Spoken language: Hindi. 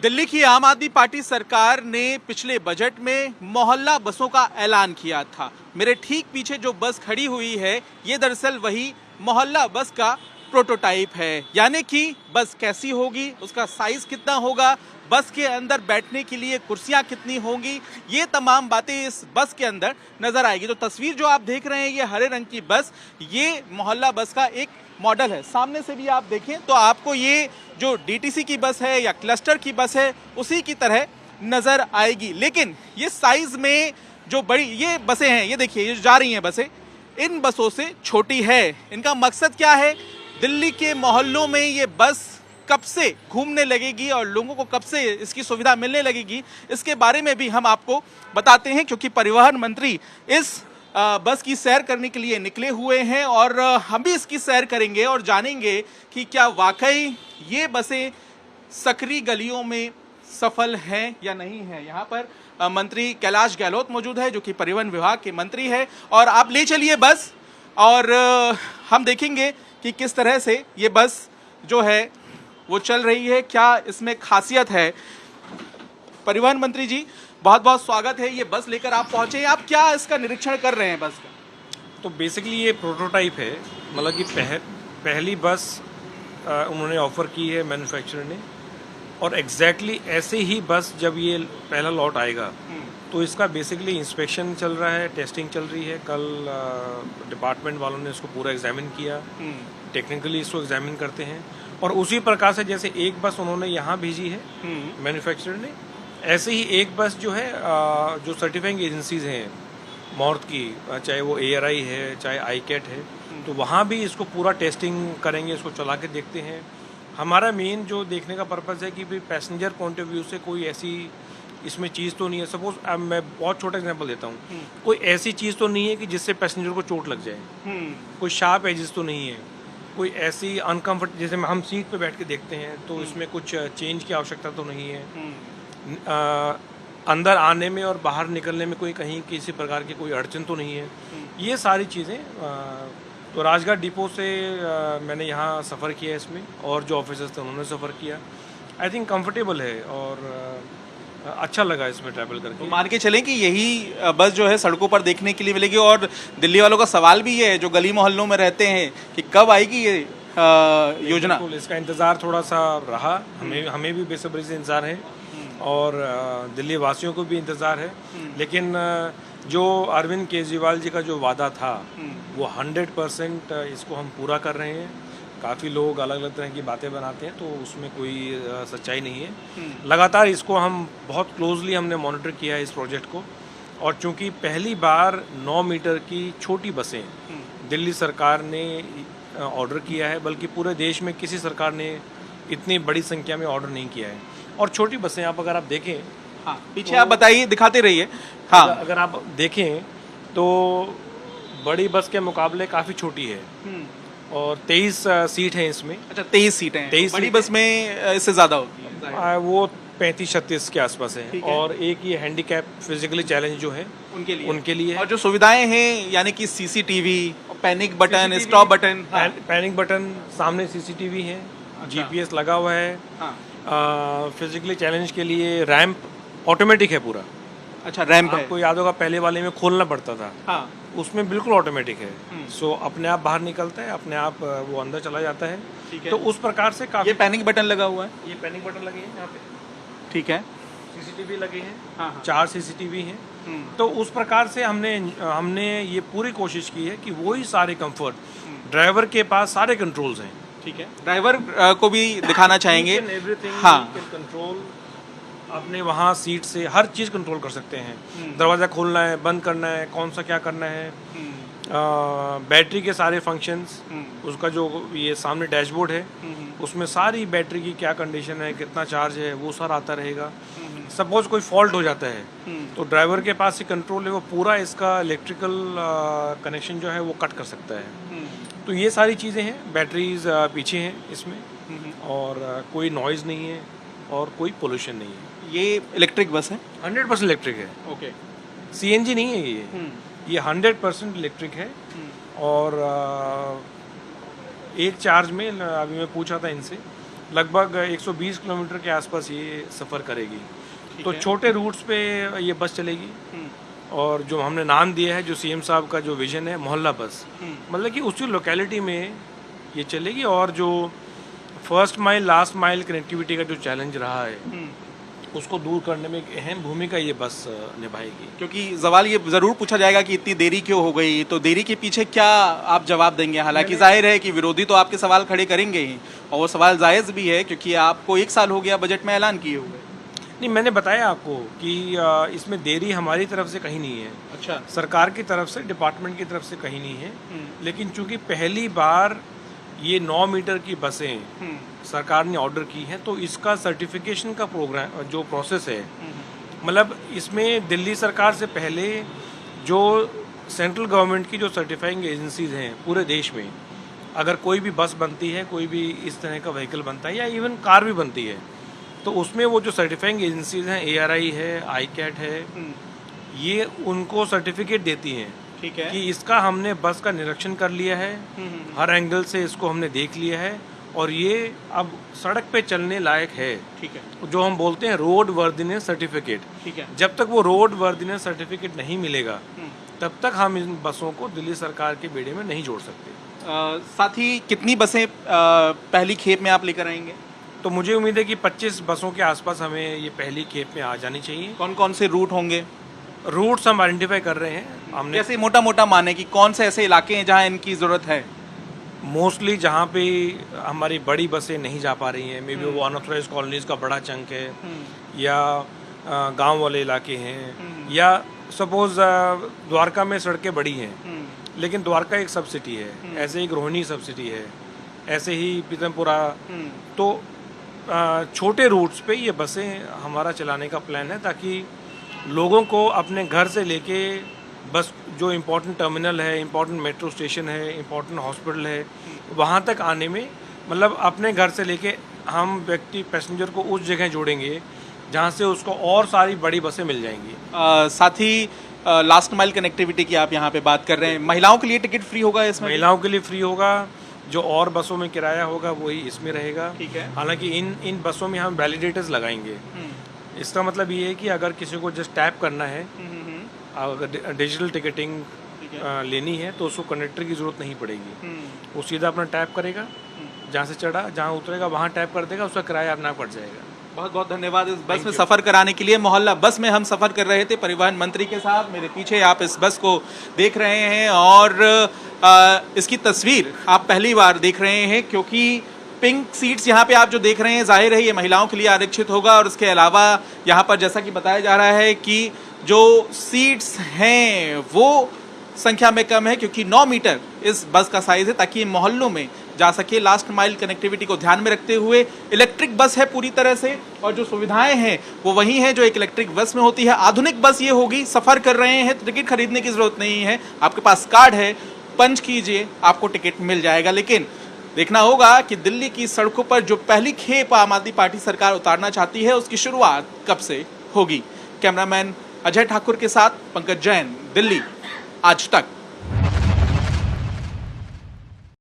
दिल्ली की आम आदमी पार्टी सरकार ने पिछले बजट में मोहल्ला बसों का ऐलान किया था। मेरे ठीक पीछे जो बस खड़ी हुई है ये दरअसल वही मोहल्ला बस का प्रोटोटाइप है। यानी कि बस कैसी होगी, उसका साइज कितना होगा, बस के अंदर बैठने के लिए कुर्सियां कितनी होंगी, ये तमाम बातें इस बस के अंदर नजर आएगी। तो तस्वीर जो आप देख रहे हैं ये हरे रंग की बस, ये मोहल्ला बस का एक मॉडल है। सामने से भी आप देखें तो आपको ये जो डीटीसी की बस है या क्लस्टर की बस है उसी की तरह नजर आएगी। लेकिन ये साइज में जो बड़ी ये बसें हैं, ये देखिए ये जा रही हैं बसें, इन बसों से छोटी है। इनका मकसद क्या है? दिल्ली के मोहल्लों में ये बस कब से घूमने लगेगी और लोगों को कब से इसकी सुविधा मिलने लगेगी, इसके बारे में भी हम आपको बताते हैं, क्योंकि परिवहन मंत्री इस बस की सैर करने के लिए निकले हुए हैं और हम भी इसकी सैर करेंगे और जानेंगे कि क्या वाकई ये बसें सकरी गलियों में सफल हैं या नहीं है। यहाँ पर मंत्री कैलाश गहलोत मौजूद है जो कि परिवहन विभाग के मंत्री है, और आप ले चलिए बस और हम देखेंगे कि किस तरह से ये बस जो है वो चल रही है, क्या इसमें खासियत है। परिवहन मंत्री जी, बहुत बहुत स्वागत है। ये बस लेकर आप पहुंचे, आप क्या इसका निरीक्षण कर रहे हैं बस का? तो बेसिकली ये प्रोटोटाइप है, मतलब कि पहली बस उन्होंने ऑफर की है मैन्युफैक्चरर ने, और एग्जैक्टली ऐसे ही बस जब ये पहला लॉट आएगा तो इसका बेसिकली इंस्पेक्शन चल रहा है, टेस्टिंग चल रही है। कल डिपार्टमेंट वालों ने इसको पूरा एग्जामिन किया, टेक्निकली इसको एग्जामिन करते हैं, और उसी प्रकार से जैसे एक बस उन्होंने यहाँ भेजी है मैन्युफैक्चरर ने, ऐसे ही एक बस जो है जो सर्टिफाइंग एजेंसीज हैं मॉर्थ की, चाहे वो ARI है चाहे ICAT है, तो वहाँ भी इसको पूरा टेस्टिंग करेंगे, इसको चला के देखते हैं। हमारा मेन जो देखने का पर्पज़ है कि भाई पैसेंजर पॉइंट ऑफ व्यू से कोई ऐसी इसमें चीज़ तो नहीं है। सपोज मैं बहुत छोटा एग्जांपल देता हूँ, कोई ऐसी चीज़ तो नहीं है कि जिससे पैसेंजर को चोट लग जाए, कोई शार्प एजेस तो नहीं है, कोई ऐसी अनकम्फर्ट, जैसे हम सीट पे बैठ के देखते हैं तो इसमें कुछ चेंज की आवश्यकता तो नहीं है, अंदर आने में और बाहर निकलने में कोई कहीं किसी प्रकार की कोई अड़चन तो नहीं है। ये सारी चीज़ें तो राजघाट डिपो से मैंने यहाँ सफ़र किया इसमें, और जो ऑफिसर्स थे उन्होंने सफ़र किया। आई थिंक कंफर्टेबल है और अच्छा लगा इसमें ट्रैवल करके। तो मान के चलें कि यही बस जो है सड़कों पर देखने के लिए मिलेगी। और दिल्ली वालों का सवाल भी ये है जो गली मोहल्लों में रहते हैं कि कब आएगी ये योजना। इसका इंतज़ार थोड़ा सा रहा, हमें भी बेसब्री से इंतज़ार है और दिल्ली वासियों को भी इंतज़ार है। लेकिन जो अरविंद केजरीवाल जी का जो वादा था वो 100% इसको हम पूरा कर रहे हैं। काफ़ी लोग अलग अलग तरह की बातें बनाते हैं तो उसमें कोई सच्चाई नहीं है। लगातार इसको हम बहुत क्लोजली हमने मॉनिटर किया है इस प्रोजेक्ट को, और चूंकि पहली बार 9 मीटर की छोटी बसें दिल्ली सरकार ने ऑर्डर किया है, बल्कि पूरे देश में किसी सरकार ने इतनी बड़ी संख्या में ऑर्डर नहीं किया है। और छोटी बसें अगर आप देखें, हाँ पीछे तो, आप बताइए, दिखाते रहिए। हाँ अगर आप देखें तो बड़ी बस के मुकाबले काफ़ी छोटी है और 23 सीट है इसमें। अच्छा 23 सीटें हैं। 23 बड़ी बस में इससे ज़्यादा होती है, वो 35-36 के आसपास है। और एक ये हैंडीकैप फिजिकली चैलेंज जो है उनके लिए और जो सुविधाएं हैं यानी कि CCTV, panic button, stop button. Panic button, सामने CCTV है, GPS लगा हुआ है। फिजिकली चैलेंज के लिए रैंप ऑटोमेटिक है पूरा। अच्छा रैंप है, आपको याद होगा पहले वाले में खोलना पड़ता था। हाँ। उसमें बिल्कुल ऑटोमेटिक है, सो अपने आप बाहर निकलता है, अपने आप वो अंदर चला जाता है। तो उस प्रकार से काफी। ये पैनिक बटन लगा हुआ है, ये पैनिक बटन लगे हैं यहाँ पे, ठीक है। CCTV लगे हैं, हाँ। 4 CCTV हैं। तो उस प्रकार से हमने ये पूरी कोशिश की है कि वही सारे कंफर्ट, ड्राइवर के पास सारे कंट्रोल्स हैं। ठीक है, ड्राइवर को भी दिखाना चाहेंगे। हाँ, कंट्रोल अपने वहाँ सीट से हर चीज़ कंट्रोल कर सकते हैं। दरवाज़ा खोलना है, बंद करना है, कौन सा क्या करना है, बैटरी के सारे फंक्शंस, उसका जो ये सामने डैशबोर्ड है उसमें सारी बैटरी की क्या कंडीशन है, कितना चार्ज है, वो सारा आता रहेगा। सपोज कोई फॉल्ट हो जाता है तो ड्राइवर के पास ही कंट्रोल है, वो पूरा इसका इलेक्ट्रिकल कनेक्शन जो है वो कट कर सकता है। तो ये सारी चीज़ें हैं, बैटरीज पीछे हैं इसमें, और कोई नॉइज़ नहीं है और कोई पोल्यूशन नहीं है। ये इलेक्ट्रिक बस है, 100% इलेक्ट्रिक है। ओके, CNG नहीं है ये 100% इलेक्ट्रिक है। और एक चार्ज में, अभी मैं पूछा था इनसे, लगभग 120 किलोमीटर के आसपास ये सफ़र करेगी। तो है। छोटे रूट्स पे ये बस चलेगी और जो हमने नाम दिया है, जो सीएम साहब का जो विजन है, मोहल्ला बस, मतलब कि उसी लोकेलिटी में ये चलेगी। और जो first mile last mile connectivity का जो चैलेंज रहा है उसको दूर करने में एक अहम भूमिका ये बस निभाएगी। क्योंकि सवाल ये जरूर पूछा जाएगा कि इतनी देरी क्यों हो गई, तो देरी के पीछे क्या आप जवाब देंगे? हालांकि जाहिर है कि विरोधी तो आपके सवाल खड़े करेंगे ही, और वो सवाल जायज़ भी है क्योंकि आपको 1 साल हो गया बजट में ऐलान किए हुए। नहीं, मैंने बताया आपको कि इसमें देरी हमारी तरफ से कहीं नहीं है, अच्छा, सरकार की तरफ से, डिपार्टमेंट की तरफ से कहीं नहीं है। लेकिन चूंकि पहली बार ये 9 मीटर की बसें सरकार ने ऑर्डर की हैं, तो इसका सर्टिफिकेशन का प्रोग्राम जो प्रोसेस है, मतलब इसमें दिल्ली सरकार से पहले जो सेंट्रल गवर्नमेंट की जो सर्टिफाइंग एजेंसीज हैं पूरे देश में, अगर कोई भी बस बनती है, कोई भी इस तरह का व्हीकल बनता है या इवन कार भी बनती है, तो उसमें वो जो सर्टिफाइंग एजेंसीज हैं, ARI है, ICAT है, ये उनको सर्टिफिकेट देती हैं। ठीक है कि इसका हमने बस का निरीक्षण कर लिया है, हर एंगल से इसको हमने देख लिया है और ये अब सड़क पे चलने लायक है। ठीक है, जो हम बोलते हैं रोड वर्दीनेस सर्टिफिकेट। ठीक है। जब तक वो रोड वर्दीनेस सर्टिफिकेट नहीं मिलेगा तब तक हम इन बसों को दिल्ली सरकार के बेड़े में नहीं जोड़ सकते। साथ ही कितनी बसें पहली खेप में आप लेकर आएंगे? तो मुझे उम्मीद है कि 25 बसों के आसपास हमें ये पहली खेप में आ जानी चाहिए। कौन कौन से रूट होंगे? रूट्स हम आइडेंटिफाई कर रहे हैं हमने। जैसे मोटा मोटा माने कि कौन से ऐसे इलाके हैं जहां इनकी जरूरत है? मोस्टली जहाँ पे हमारी बड़ी बसें नहीं जा पा रही हैं, मे बी वो अनऑथराइज्ड कॉलोनीज का बड़ा चंक है या गांव वाले इलाके हैं, या सपोज द्वारका में सड़कें बड़ी हैं लेकिन द्वारका एक सब सिटी है, ऐसे ही रोहिणी सब सिटी है, ऐसे ही पीतमपुरा। तो छोटे रूट्स पे ये बसें हमारा चलाने का प्लान है ताकि लोगों को अपने घर से लेके बस जो इम्पोर्टेंट टर्मिनल है, इम्पोर्टेंट मेट्रो स्टेशन है, इम्पोर्टेंट हॉस्पिटल है, वहाँ तक आने में, मतलब अपने घर से लेके हम व्यक्ति पैसेंजर को उस जगह जोड़ेंगे जहाँ से उसको और सारी बड़ी बसें मिल जाएंगी। साथ ही लास्ट माइल कनेक्टिविटी की आप यहाँ पे बात कर रहे हैं, महिलाओं के लिए टिकट फ्री होगा इसमें? महिलाओं के लिए फ्री होगा, जो और बसों में किराया होगा वही इसमें रहेगा। ठीक है। हालांकि इन बसों में हम वैलिडेटर्स लगाएंगे। इसका मतलब ये है कि अगर किसी को जस्ट टैप करना है, अगर डिजिटल टिकटिंग लेनी है तो उसको कंडक्टर की जरूरत नहीं पड़ेगी। वो सीधा अपना टैप करेगा, जहाँ से चढ़ा जहाँ उतरेगा वहाँ टैप कर देगा, उसका किराया अपना कट जाएगा। बहुत बहुत धन्यवाद इस बस में सफर कराने के लिए। मोहल्ला बस में हम सफर कर रहे थे परिवहन मंत्री के साथ। मेरे पीछे आप इस बस को देख रहे हैं और इसकी तस्वीर आप पहली बार देख रहे हैं क्योंकि पिंक सीट्स यहाँ पे आप जो देख रहे हैं, जाहिर है ये महिलाओं के लिए आरक्षित होगा। और इसके अलावा यहाँ पर जैसा कि बताया जा रहा है कि जो सीट्स हैं वो संख्या में कम है क्योंकि 9 मीटर इस बस का साइज है ताकि मोहल्लों में जा सके। लास्ट माइल कनेक्टिविटी को ध्यान में रखते हुए इलेक्ट्रिक बस है पूरी तरह से, और जो सुविधाएं हैं वो वही हैं जो एक इलेक्ट्रिक बस में होती है। आधुनिक बस ये होगी। सफ़र कर रहे हैं तो टिकट खरीदने की ज़रूरत नहीं है, आपके पास कार्ड है, पंच कीजिए, आपको टिकट मिल जाएगा। लेकिन देखना होगा कि दिल्ली की सड़कों पर जो पहली खेप आम आदमी पार्टी सरकार उतारना चाहती है उसकी शुरुआत कब से होगी। कैमरामैन अजय ठाकुर के साथ पंकज जैन, दिल्ली आज तक।